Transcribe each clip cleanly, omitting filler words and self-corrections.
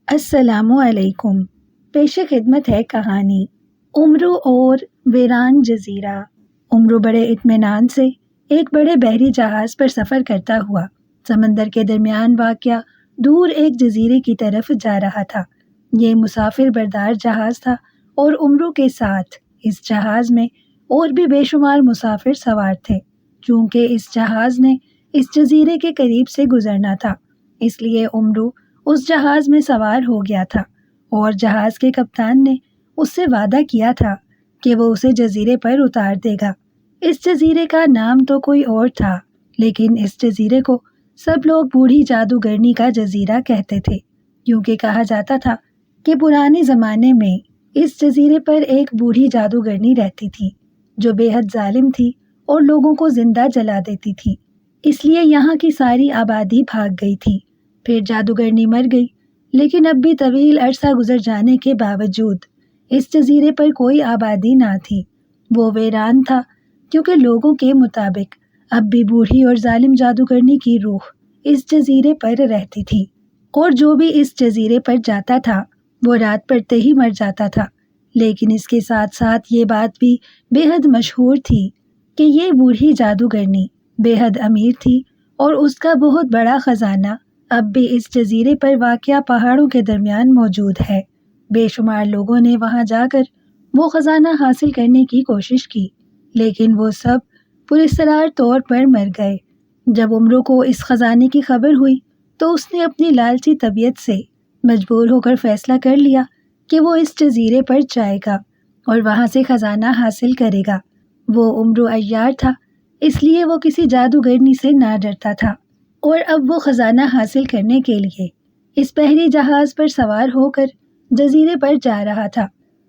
السلام علیکم۔ پیش خدمت ہے کہانی امرو اور ویران جزیرہ۔ امرو بڑے اطمینان سے ایک بڑے بحری جہاز پر سفر کرتا ہوا سمندر کے درمیان واقع دور ایک جزیرے کی طرف جا رہا تھا۔ یہ مسافر بردار جہاز تھا اور امرو کے ساتھ اس جہاز میں اور بھی بے شمار مسافر سوار تھے۔ چونکہ اس جہاز نے اس جزیرے کے قریب سے گزرنا تھا، اس لیے امرو اس جہاز میں سوار ہو گیا تھا اور جہاز کے کپتان نے اس سے وعدہ کیا تھا کہ وہ اسے جزیرے پر اتار دے گا۔ اس جزیرے کا نام تو کوئی اور تھا، لیکن اس جزیرے کو سب لوگ بوڑھی جادوگرنی کا جزیرہ کہتے تھے، کیونکہ کہا جاتا تھا کہ پرانے زمانے میں اس جزیرے پر ایک بوڑھی جادوگرنی رہتی تھی جو بے حد ظالم تھی اور لوگوں کو زندہ جلا دیتی تھی۔ اس لیے یہاں کی ساری آبادی بھاگ گئی تھی۔ پھر جادوگرنی مر گئی، لیکن اب بھی طویل عرصہ گزر جانے کے باوجود اس جزیرے پر کوئی آبادی نہ تھی۔ وہ ویران تھا، کیونکہ لوگوں کے مطابق اب بھی بوڑھی اور ظالم جادوگرنی کی روح اس جزیرے پر رہتی تھی، اور جو بھی اس جزیرے پر جاتا تھا وہ رات پڑتے ہی مر جاتا تھا۔ لیکن اس کے ساتھ ساتھ یہ بات بھی بے حد مشہور تھی کہ یہ بوڑھی جادوگرنی بے حد امیر تھی اور اس کا بہت بڑا خزانہ اب بھی اس جزیرے پر واقع پہاڑوں کے درمیان موجود ہے۔ بے شمار لوگوں نے وہاں جا کر وہ خزانہ حاصل کرنے کی کوشش کی، لیکن وہ سب پراسرار طور پر مر گئے۔ جب امرو کو اس خزانے کی خبر ہوئی تو اس نے اپنی لالچی طبیعت سے مجبور ہو کر فیصلہ کر لیا کہ وہ اس جزیرے پر جائے گا اور وہاں سے خزانہ حاصل کرے گا۔ وہ امرو عیار تھا، اس لیے وہ کسی جادوگرنی سے نہ ڈرتا تھا، اور اب وہ خزانہ حاصل کرنے کے لیے اس بحری جہاز پر سوار ہو کر جزیرے پر جا رہا تھا۔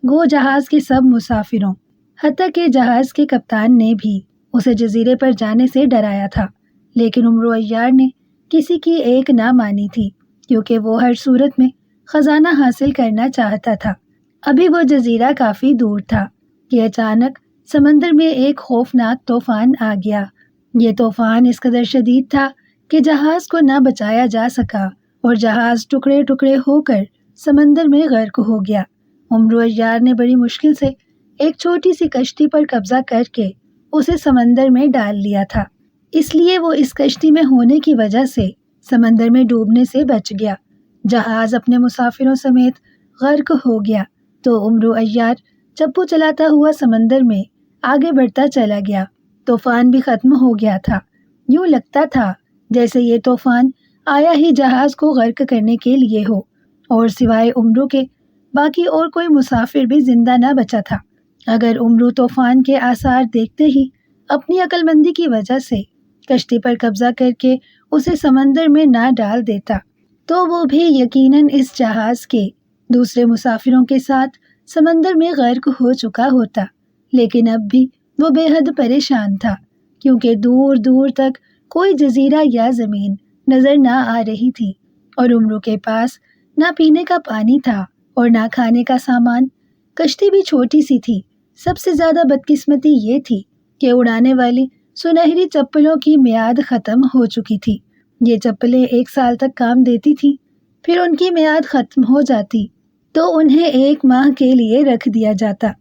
گو جہاز کے سب مسافروں، حتیٰ کہ جہاز کے کپتان نے بھی اسے جزیرے پر جانے سے ڈرایا تھا، لیکن امرو عیار نے کسی کی ایک نہ مانی تھی، کیونکہ وہ ہر صورت میں خزانہ حاصل کرنا چاہتا تھا۔ ابھی وہ جزیرہ کافی دور تھا کہ اچانک سمندر میں ایک خوفناک طوفان آ گیا۔ یہ طوفان اس قدر شدید تھا کہ جہاز کو نہ بچایا جا سکا اور جہاز ٹکڑے ٹکڑے ہو کر سمندر میں غرق ہو گیا۔ امرو عیار نے بڑی مشکل سے ایک چھوٹی سی کشتی پر قبضہ کر کے اسے سمندر میں ڈال لیا تھا، اس لیے وہ اس کشتی میں ہونے کی وجہ سے سمندر میں ڈوبنے سے بچ گیا۔ جہاز اپنے مسافروں سمیت غرق ہو گیا تو امرو عیار چپو چلاتا ہوا سمندر میں آگے بڑھتا چلا گیا۔ طوفان بھی ختم ہو گیا تھا۔ یوں لگتا تھا جیسے یہ طوفان آیا ہی جہاز کو غرق کرنے کے لیے ہو، اور سوائے امرو کے باقی اور کوئی مسافر بھی زندہ نہ بچا تھا۔ اگر امرو طوفان کے آثار دیکھتے ہی اپنی عقل مندی کی وجہ سے کشتی پر قبضہ کر کے اسے سمندر میں نہ ڈال دیتا تو وہ بھی یقیناً اس جہاز کے دوسرے مسافروں کے ساتھ سمندر میں غرق ہو چکا ہوتا۔ لیکن اب بھی وہ بے حد پریشان تھا، کیونکہ دور دور تک کوئی جزیرہ یا زمین نظر نہ آ رہی تھی، اور امرو کے پاس نہ پینے کا پانی تھا اور نہ کھانے کا سامان۔ کشتی بھی چھوٹی سی تھی۔ سب سے زیادہ بدقسمتی یہ تھی کہ اڑانے والی سنہری چپلوں کی میعاد ختم ہو چکی تھی۔ یہ چپلیں 1 سال تک کام دیتی تھیں، پھر ان کی میعاد ختم ہو جاتی تو انہیں 1 ماہ کے لیے رکھ دیا جاتا۔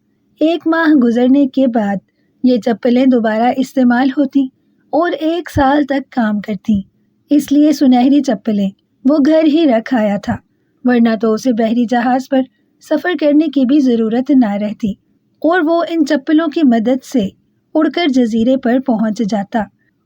1 ماہ گزرنے کے بعد یہ چپلیں دوبارہ استعمال ہوتی اور 1 سال تک کام کرتی۔ اس لیے سنہری چپلیں وہ گھر ہی رکھ آیا تھا، ورنہ تو اسے بحری جہاز پر سفر کرنے کی بھی ضرورت نہ رہتی، اور وہ ان چپلوں کی مدد سے اڑ کر جزیرے پر پہنچ جاتا۔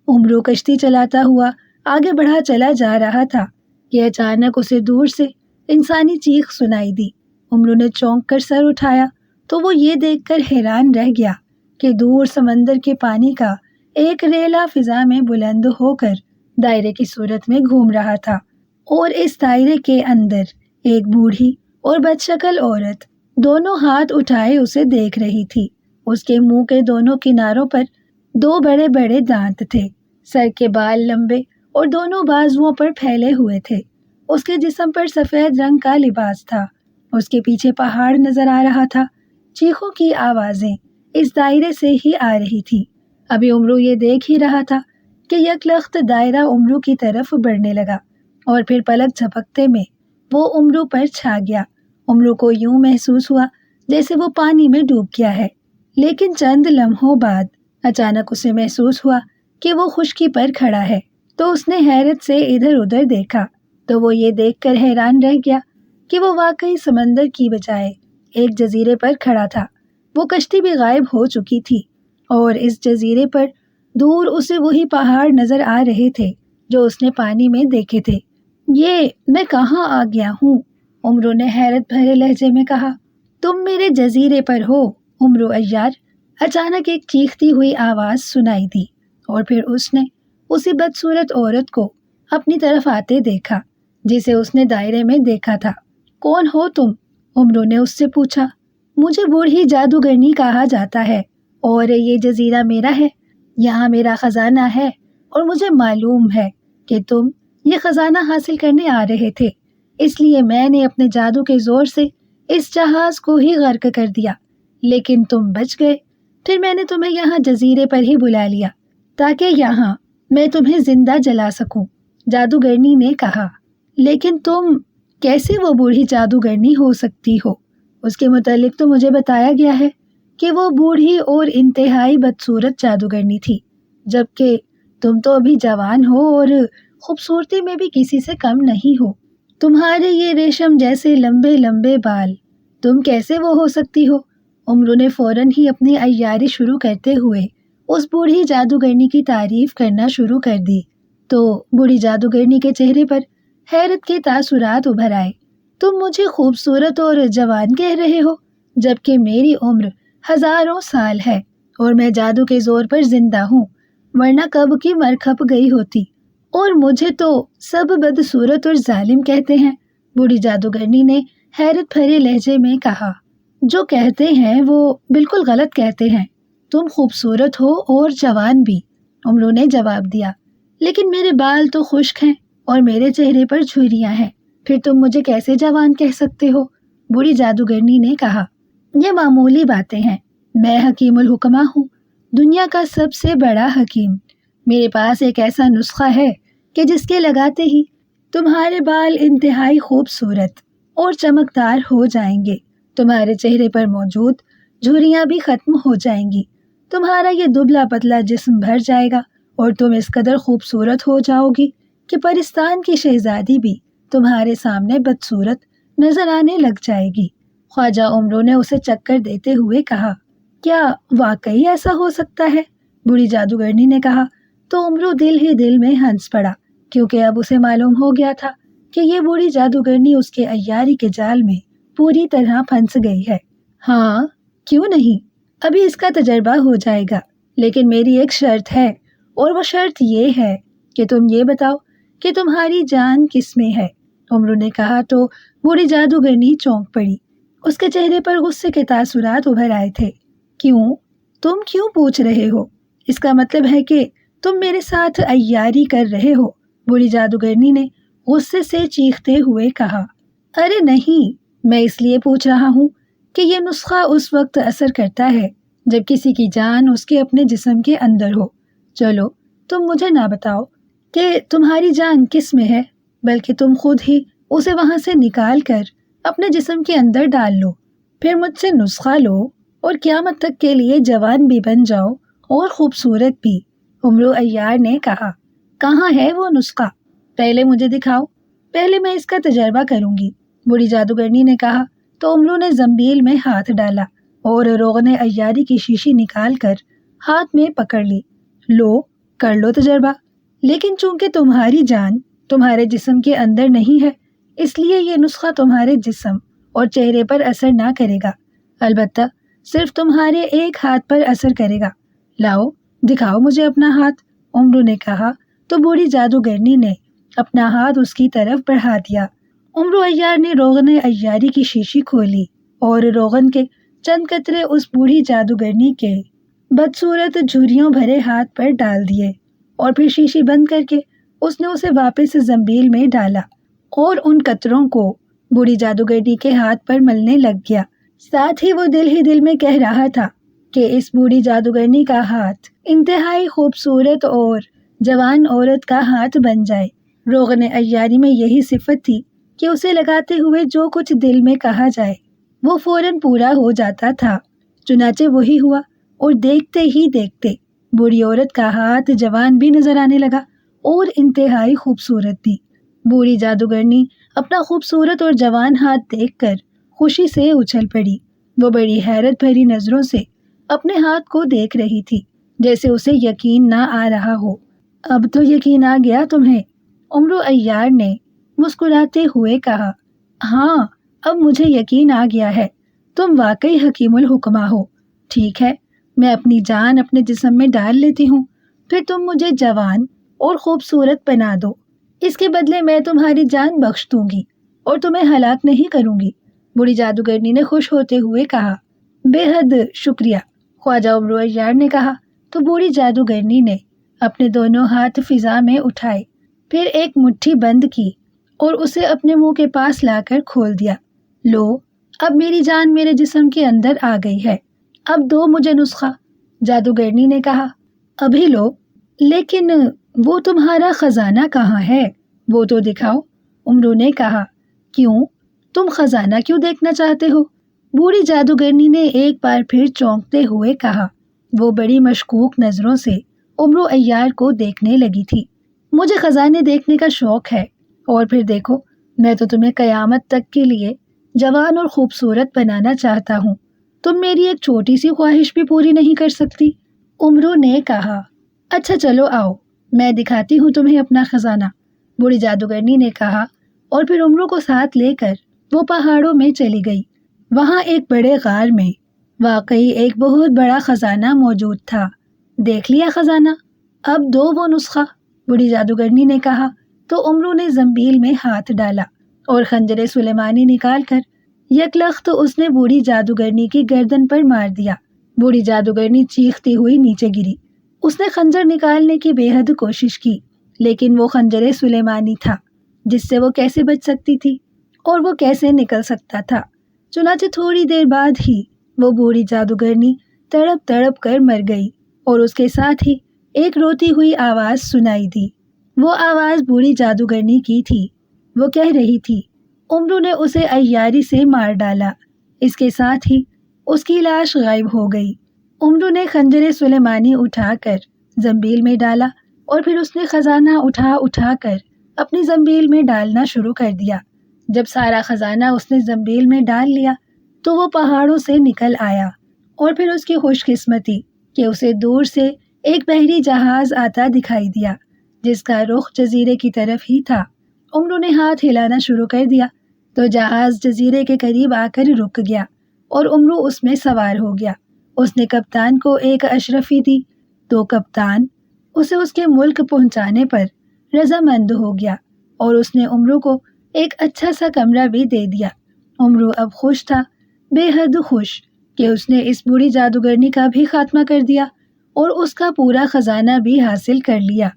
امرو کشتی چلاتا ہوا آگے بڑھا چلا جا رہا تھا کہ اچانک اسے دور سے انسانی چیخ سنائی دی۔ امرو نے چونک کر سر اٹھایا تو وہ یہ دیکھ کر حیران رہ گیا کہ دور سمندر کے پانی کا ایک ریلا فضا میں بلند ہو کر دائرے کی صورت میں گھوم رہا تھا، اور اس دائرے کے اندر ایک بوڑھی اور بدشکل عورت دونوں ہاتھ اٹھائے اسے دیکھ رہی تھی۔ اس کے منہ کے دونوں کناروں پر 2 بڑے بڑے دانت تھے، سر کے بال لمبے اور دونوں بازوؤں پر پھیلے ہوئے تھے۔ اس کے جسم پر سفید رنگ کا لباس تھا۔ اس کے پیچھے پہاڑ نظر آ رہا تھا۔ چیخوں کی آوازیں اس دائرے سے ہی آ رہی تھی۔ ابھی امرو یہ دیکھ ہی رہا تھا کہ یک لخت دائرہ امرو کی طرف بڑھنے لگا، اور پھر پلک جھپکتے میں وہ امرو پر چھا گیا۔ امرو کو یوں محسوس ہوا جیسے وہ پانی میں ڈوب گیا ہے، لیکن چند لمحوں بعد اچانک اسے محسوس ہوا کہ وہ خشکی پر کھڑا ہے، تو اس نے حیرت سے ادھر ادھر دیکھا تو وہ یہ دیکھ کر حیران رہ گیا کہ وہ واقعی سمندر کی بجائے ایک جزیرے پر کھڑا تھا۔ وہ کشتی بھی غائب ہو چکی تھی اور اس جزیرے پر دور اسے وہی پہاڑ نظر آ رہے تھے جو اس نے پانی میں دیکھے تھے۔ یہ میں کہاں آ گیا ہوں؟ امرو نے حیرت بھرے لہجے میں کہا۔ تم میرے جزیرے پر ہو امرو عیار، اچانک ایک چیختی ہوئی آواز سنائی دی اور پھر اس نے اسی بدصورت عورت کو اپنی طرف آتے دیکھا جسے اس نے دائرے میں دیکھا تھا۔ کون ہو تم؟ امرو نے اس سے پوچھا۔ مجھے بوڑھی جادوگرنی کہا جاتا ہے اور یہ جزیرہ میرا ہے، یہاں میرا خزانہ ہے اور مجھے معلوم ہے کہ تم یہ خزانہ حاصل کرنے آ رہے تھے، اس لیے میں نے اپنے جادو کے زور سے اس جہاز کو ہی غرق کر دیا، لیکن تم بچ گئے۔ پھر میں نے تمہیں یہاں جزیرے پر ہی بلا لیا تاکہ یہاں میں تمہیں زندہ جلا سکوں، جادوگرنی نے کہا۔ لیکن تم کیسے وہ بوڑھی جادوگرنی ہو سکتی ہو؟ اس کے متعلق تو مجھے بتایا گیا ہے کہ وہ بوڑھی اور انتہائی بدصورت جادوگرنی تھی، جبکہ تم تو ابھی جوان ہو اور خوبصورتی میں بھی کسی سے کم نہیں ہو۔ تمہارے یہ ریشم جیسے لمبے لمبے بال، تم کیسے وہ ہو سکتی ہو؟ امرو نے فوراً ہی اپنی عیاری شروع کرتے ہوئے اس بوڑھی جادوگرنی کی تعریف کرنا شروع کر دی، تو بوڑھی جادوگرنی کے چہرے پر حیرت کے تاثرات ابھر آئے۔ تم مجھے خوبصورت اور جوان کہہ رہے ہو، جبکہ میری عمر ہزاروں سال ہے اور میں جادو کے زور پر زندہ ہوں، ورنہ کب کی مر کھپ گئی ہوتی، اور مجھے تو سب بدصورت اور ظالم کہتے ہیں، بوڑھی جادوگرنی نے حیرت بھرے لہجے میں کہا۔ جو کہتے ہیں وہ بالکل غلط کہتے ہیں، تم خوبصورت ہو اور جوان بھی، امرو نے جواب دیا، لیکن میرے بال تو خشک ہیں اور میرے چہرے پر جھریاں ہیں، پھر تم مجھے کیسے جوان کہہ سکتے ہو؟ بوڑھی جادوگرنی نے کہا۔ یہ معمولی باتیں ہیں، میں حکیم الحکماء ہوں، دنیا کا سب سے بڑا حکیم۔ میرے پاس ایک ایسا نسخہ ہے کہ جس کے لگاتے ہی تمہارے بال انتہائی خوبصورت اور چمکدار ہو جائیں گے، تمہارے چہرے پر موجود جھریاں بھی ختم ہو جائیں گی، تمہارا یہ دبلا پتلا جسم بھر جائے گا اور تم اس قدر خوبصورت ہو جاؤ گی کہ پرستان کی شہزادی بھی تمہارے سامنے بدصورت نظر آنے لگ جائے گی۔ خواجہ امرو نے اسے چکر دیتے ہوئے کہا۔ کیا واقعی ایسا ہو سکتا ہے؟ بوڑھی جادوگرنی نے کہا تو امرو دل ہی دل میں ہنس پڑا، کیونکہ اب اسے معلوم ہو گیا تھا کہ یہ بوڑھی جادوگرنی اس کے عیاری کے جال میں پوری طرح پھنس گئی ہے۔ ہاں کیوں نہیں، ابھی اس کا تجربہ ہو جائے گا، لیکن میری ایک شرط ہے، اور وہ شرط یہ ہے کہ تم یہ بتاؤ کہ تمہاری جان کس میں ہے۔ امرو نے کہا تو بوڑھی جادوگرنی چونک پڑی، اس کے چہرے پر غصے کے تاثرات ابھر آئے تھے۔ تم کیوں پوچھ رہے ہو؟ اس کا مطلب ہے کہ تم میرے ساتھ عیاری کر رہے ہو، بوڑھی جادوگرنی نے غصے سے چیختے ہوئے کہا۔ ارے نہیں، میں اس لیے پوچھ رہا ہوں کہ یہ نسخہ اس وقت اثر کرتا ہے جب کسی کی جان اس کے اپنے جسم کے اندر ہو۔ چلو تم مجھے نہ بتاؤ کہ تمہاری جان کس میں ہے، بلکہ تم خود ہی اسے وہاں سے نکال کر اپنے جسم کے اندر ڈال لو، پھر مجھ سے نسخہ لو اور قیامت تک کے لیے جوان بھی بن جاؤ اور خوبصورت بھی۔ امرو عیار نے کہا۔ کہاں ہے وہ نسخہ؟ پہلے مجھے دکھاؤ، پہلے میں اس کا تجربہ کروں گی، بوڑھی جادوگرنی نے کہا تو امرو نے زنبیل میں ہاتھ ڈالا اور روغن عیاری کی شیشی نکال کر ہاتھ میں پکڑ لی۔ لو، کر لو تجربہ، لیکن چونکہ تمہاری جان تمہارے جسم کے اندر نہیں ہے، اس لیے یہ نسخہ تمہارے جسم اور چہرے پر اثر نہ کرے گا، البتہ صرف تمہارے ایک ہاتھ پر اثر کرے گا۔ لاؤ دکھاؤ مجھے اپنا ہاتھ، امرو نے کہا تو بوڑھی جادوگرنی نے اپنا ہاتھ اس کی طرف بڑھا دیا۔ امرو عیار نے روغن عیاری کی شیشی کھولی اور روغن کے چند قطرے اس بوڑھی جادوگرنی کے بدصورت جھریوں بھرے ہاتھ پر ڈال دیے، اور پھر شیشی بند کر کے اس نے اسے واپس زنبیل میں ڈالا اور ان قطروں کو بوڑھی جادوگرنی کے ہاتھ پر ملنے لگ گیا۔ ساتھ ہی وہ دل ہی دل میں کہہ رہا تھا کہ اس بوڑھی جادوگرنی کا ہاتھ انتہائی خوبصورت اور جوان عورت کا ہاتھ بن جائے۔ روغن عیاری میں یہی صفت تھی کہ اسے لگاتے ہوئے جو کچھ دل میں کہا جائے وہ فوراً پورا ہو جاتا تھا۔ چنانچہ وہی ہوا، اور دیکھتے ہی دیکھتے بوڑھی عورت کا ہاتھ جوان بھی نظر آنے لگا اور انتہائی خوبصورت بھی۔ بوڑھی جادوگرنی اپنا خوبصورت اور جوان ہاتھ دیکھ کر خوشی سے اچھل پڑی۔ وہ بڑی حیرت بھری نظروں سے اپنے ہاتھ کو دیکھ رہی تھی، جیسے اسے یقین نہ آ رہا ہو۔ اب تو یقین آ گیا تمہیں؟ عمرو عیار نے مسکراتے ہوئے کہا۔ ہاں، اب مجھے یقین آ گیا ہے، تم واقعی حکیم الحکماء ہو۔ ٹھیک ہے، میں اپنی جان اپنے جسم میں ڈال لیتی ہوں، پھر تم مجھے جوان اور خوبصورت بنا دو۔ اس کے بدلے میں تمہاری جان بخش دوں گی اور تمہیں ہلاک نہیں کروں گی، بوڑھی جادوگرنی نے خوش ہوتے ہوئے کہا۔ بے حد شکریہ، خواجہ عمرو عیار نے کہا تو بوڑھی جادوگرنی نے اپنے دونوں ہاتھ فضا میں اٹھائے، پھر ایک مٹھی بند کی اور اسے اپنے منہ کے پاس لا کر کھول دیا۔ لو، اب میری جان میرے جسم کے اندر آ گئی ہے، اب دو مجھے نسخہ، جادوگرنی نے کہا۔ ابھی لو، لیکن وہ تمہارا خزانہ کہاں ہے؟ وہ تو دکھاؤ، عمرو نے کہا۔ کیوں؟ تم خزانہ کیوں دیکھنا چاہتے ہو؟ بوڑھی جادوگرنی نے ایک بار پھر چونکتے ہوئے کہا۔ وہ بڑی مشکوک نظروں سے عمرو عیار کو دیکھنے لگی تھی۔ مجھے خزانے دیکھنے کا شوق ہے، اور پھر دیکھو، میں تو تمہیں قیامت تک کے لیے جوان اور خوبصورت بنانا چاہتا ہوں، تم میری ایک چھوٹی سی خواہش بھی پوری نہیں کر سکتی؟ عمرو نے کہا۔ اچھا چلو آؤ، میں دکھاتی ہوں تمہیں اپنا خزانہ، بوڑھی جادوگرنی نے کہا، اور پھر عمرو کو ساتھ لے کر وہ پہاڑوں میں چلی گئی۔ وہاں ایک بڑے غار میں واقعی ایک بہت بڑا خزانہ موجود تھا۔ دیکھ لیا خزانہ؟ اب دو وہ نسخہ، بوڑھی جادوگرنی نے کہا تو عمرو نے زنبیل میں ہاتھ ڈالا اور خنجر سلیمانی نکال کر یکلخت اس نے بوڑھی جادوگرنی کی گردن پر مار دیا۔ بوڑھی جادوگرنی چیختی ہوئی نیچے گری۔ اس نے خنجر نکالنے کی بے حد کوشش کی، لیکن وہ خنجر سلیمانی تھا، جس سے وہ کیسے بچ سکتی تھی اور وہ کیسے نکل سکتا تھا؟ چنانچہ تھوڑی دیر بعد ہی وہ بوڑھی جادوگرنی تڑپ تڑپ کر مر گئی، اور اس کے ساتھ ہی ایک روتی ہوئی آواز سنائی دی۔ وہ آواز بوڑھی جادوگرنی کی تھی۔ وہ کہہ رہی تھی، عمرو نے اسے عیاری سے مار ڈالا۔ اس کے ساتھ ہی اس کی لاش غائب ہو گئی۔ عمرو نے خنجر سلیمانی اٹھا کر زنبیل میں ڈالا، اور پھر اس نے خزانہ اٹھا اٹھا کر اپنی زنبیل میں ڈالنا شروع کر دیا۔ جب سارا خزانہ اس نے زنبیل میں ڈال لیا تو وہ پہاڑوں سے نکل آیا، اور پھر اس کی خوش قسمتی کہ اسے دور سے ایک بحری جہاز آتا دکھائی دیا، جس کا رخ جزیرے کی طرف ہی تھا۔ عمرو نے ہاتھ ہلانا شروع کر دیا تو جہاز جزیرے کے قریب آ کر رک گیا، اور عمرو اس میں سوار ہو گیا۔ اس نے کپتان کو ایک اشرفی دی تو کپتان اسے اس کے ملک پہنچانے پر رضامند ہو گیا، اور اس نے عمرو کو ایک اچھا سا کمرہ بھی دے دیا۔ عمرو اب خوش تھا، بے حد خوش، کہ اس نے اس بوڑھی جادوگرنی کا بھی خاتمہ کر دیا اور اس کا پورا خزانہ بھی حاصل کر لیا،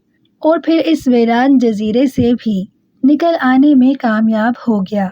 اور پھر اس ویران جزیرے سے بھی نکل آنے میں کامیاب ہو گیا۔